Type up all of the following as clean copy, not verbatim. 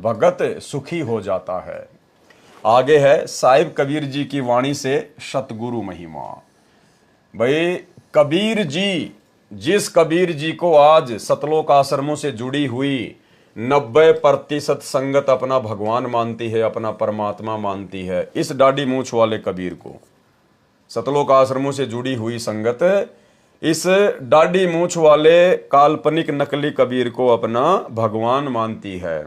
भगत सुखी हो जाता है। आगे है साहिब कबीर जी की वाणी से सतगुरु महिमा। भाई कबीर जी, जिस कबीर जी को आज सतलोक आश्रमों से जुड़ी हुई 90% संगत अपना भगवान मानती है, अपना परमात्मा मानती है, इस दाढ़ी मूछ वाले कबीर को, सतलोक आश्रमों से जुड़ी हुई संगत इस दाढ़ी मूछ वाले काल्पनिक नकली कबीर को अपना भगवान मानती है।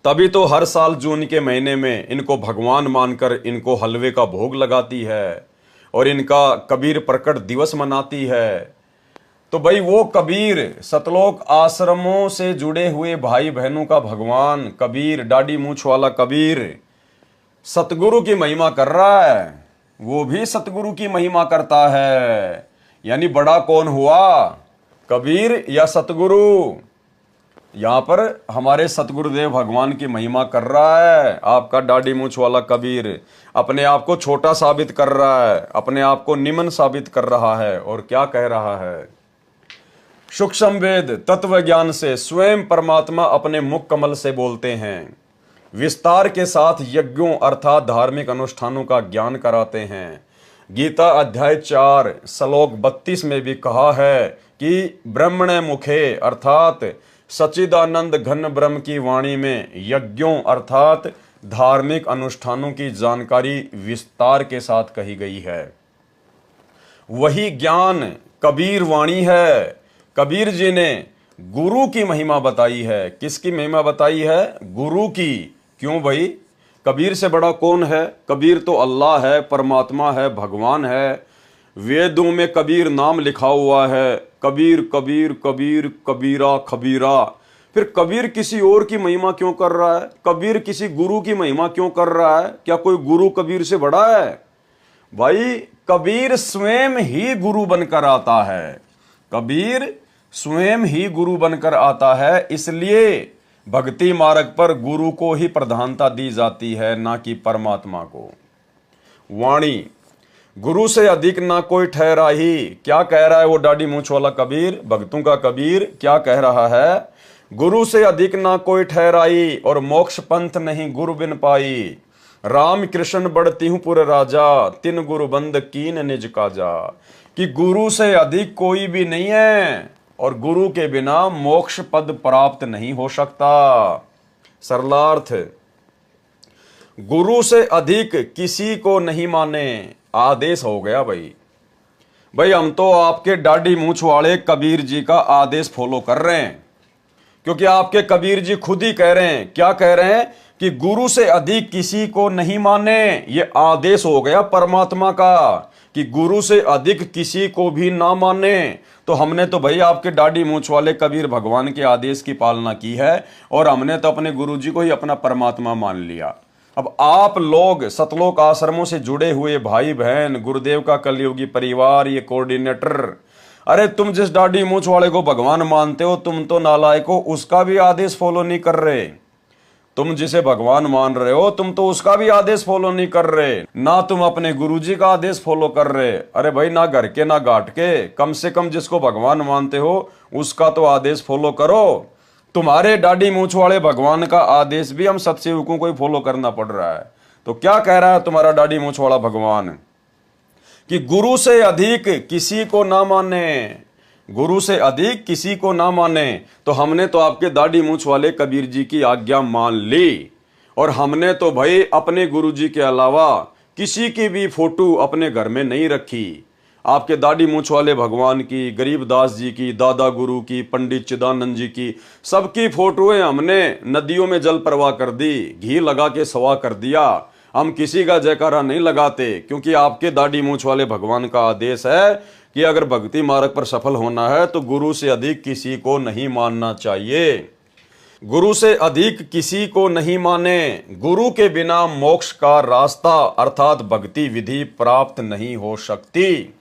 तभी तो हर साल जून के महीने में इनको भगवान मानकर इनको हलवे का भोग लगाती है और इनका कबीर प्रकट दिवस मनाती है। तो भाई वो कबीर, सतलोक आश्रमों से जुड़े हुए भाई बहनों का भगवान कबीर, दाढ़ी मूछ वाला कबीर सतगुरु की महिमा कर रहा है, वो भी सतगुरु की महिमा करता है। यानी बड़ा कौन हुआ, कबीर या सतगुरु? यहां पर हमारे सतगुरुदेव भगवान की महिमा कर रहा है। आपका दाढ़ी मूछ वाला कबीर अपने आप को छोटा साबित कर रहा है, अपने आप को निम्न साबित कर रहा है। और क्या कह रहा है? सूक्ष्म वेद तत्व ज्ञान से स्वयं परमात्मा अपने मुख कमल से बोलते हैं, विस्तार के साथ यज्ञों अर्थात धार्मिक अनुष्ठानों का ज्ञान कराते हैं। गीता अध्याय 4 श्लोक 32 में भी कहा है कि ब्रह्मणे मुखे अर्थात सच्चिदानंद घन ब्रह्म की वाणी में यज्ञों अर्थात धार्मिक अनुष्ठानों की जानकारी विस्तार के साथ कही गई है। वही ज्ञान कबीर वाणी है। कबीर जी ने गुरु की महिमा बताई है। किसकी महिमा बताई है? गुरु की। क्यों भाई? कबीर से बड़ा कौन है? कबीर तो अल्लाह है, परमात्मा है, भगवान है। वेदों में कबीर नाम लिखा हुआ है, कबीर कबीर कबीर कबीरा खबीरा। फिर कबीर किसी और की महिमा क्यों कर रहा है? कबीर किसी गुरु की महिमा क्यों कर रहा है? क्या कोई गुरु कबीर से बड़ा है? भाई कबीर स्वयं ही गुरु बनकर आता है। कबीर स्वयं ही गुरु बनकर आता है, इसलिए भक्ति मार्ग पर गुरु को ही प्रधानता दी जाती है, ना कि परमात्मा को। वाणी गुरु से अधिक ना कोई ठहरा ही। क्या कह रहा है वो दाढ़ी मूछ वाला कबीर, भक्तों का कबीर? क्या कह रहा है? गुरु से अधिक ना कोई ठहराई और मोक्ष पंथ नहीं गुरु बिन पाई। राम कृष्ण बढ़ती हूं पुर राजा, तिन गुरु बंद कीन निज काजा। कि गुरु से अधिक कोई भी नहीं है और गुरु के बिना मोक्ष पद प्राप्त नहीं हो सकता। सरलार्थ, गुरु से अधिक किसी को नहीं माने, आदेश हो गया भाई। भाई हम तो आपके दाढ़ी मूछ वाले कबीर जी का आदेश फॉलो कर रहे हैं, क्योंकि आपके कबीर जी खुद ही कह रहे हैं। क्या कह रहे हैं? कि गुरु से अधिक किसी को नहीं माने। ये आदेश हो गया परमात्मा का कि गुरु से अधिक किसी को भी ना माने। तो हमने तो भाई आपके दाढ़ी मूछ वाले कबीर भगवान के आदेश की पालना की है और हमने तो अपने गुरु जी को ही अपना परमात्मा मान लिया। अब आप लोग सतलोक आश्रमों से जुड़े हुए भाई बहन, गुरुदेव का कलयुगी परिवार, ये कोऑर्डिनेटर, अरे तुम जिस दाढ़ी मूछ वाले को भगवान मानते हो, तुम तो नालायक हो, उसका भी आदेश फॉलो नहीं कर रहे। तुम जिसे भगवान मान रहे हो, तुम तो उसका भी आदेश फॉलो नहीं कर रहे, ना तुम अपने गुरुजी का आदेश फॉलो कर रहे। अरे भाई, ना घर के ना घाट के, कम से कम जिसको भगवान मानते हो उसका तो आदेश फॉलो करो। तुम्हारे दाढ़ी मूछ वाले भगवान का आदेश भी हम सत्सेवकों को ही फॉलो करना पड़ रहा है। तो क्या कह रहा है तुम्हारा दाढ़ी मूछ वाला भगवान? कि गुरु से अधिक किसी को ना माने, गुरु से अधिक किसी को ना माने। तो हमने तो आपके दाढ़ी मूछ वाले कबीर जी की आज्ञा मान ली और हमने तो भाई अपने गुरु जी के अलावा किसी की भी फोटो अपने घर में नहीं रखी। आपके दाढ़ी मूछ वाले भगवान की, गरीबदास जी की, दादा गुरु की, पंडित चिदानंद जी की, सबकी फोटोएं हमने नदियों में जल प्रवाह कर दी, घी लगा के सवा कर दिया। हम किसी का जयकारा नहीं लगाते, क्योंकि आपके दाढ़ी मूछ वाले भगवान का आदेश है कि अगर भक्ति मार्ग पर सफल होना है तो गुरु से अधिक किसी को नहीं मानना चाहिए। गुरु से अधिक किसी को नहीं माने। गुरु के बिना मोक्ष का रास्ता अर्थात भक्ति विधि प्राप्त नहीं हो सकती।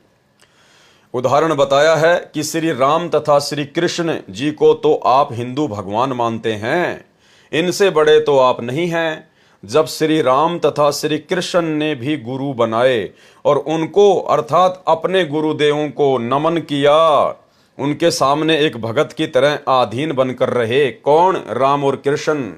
उदाहरण बताया है कि श्री राम तथा श्री कृष्ण जी को तो आप हिंदू भगवान मानते हैं, इनसे बड़े तो आप नहीं हैं। जब श्री राम तथा श्री कृष्ण ने भी गुरु बनाए और उनको अर्थात अपने गुरुदेवों को नमन किया, उनके सामने एक भगत की तरह आधीन बनकर रहे। कौन? राम और कृष्ण।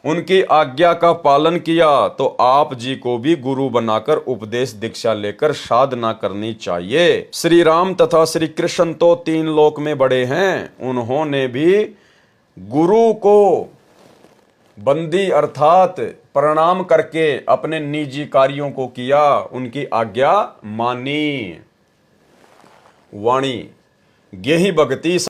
उनकी आज्ञा का पालन किया तो आप जी को भी गुरु बनाकर उपदेश दीक्षा लेकर साधना करनी चाहिए। श्री राम तथा श्री कृष्ण तो 3 लोक में बड़े हैं, उन्होंने भी गुरु को बंदी अर्थात प्रणाम करके अपने निजी कार्यों को किया, उनकी आज्ञा मानी। वाणी गेहि भगति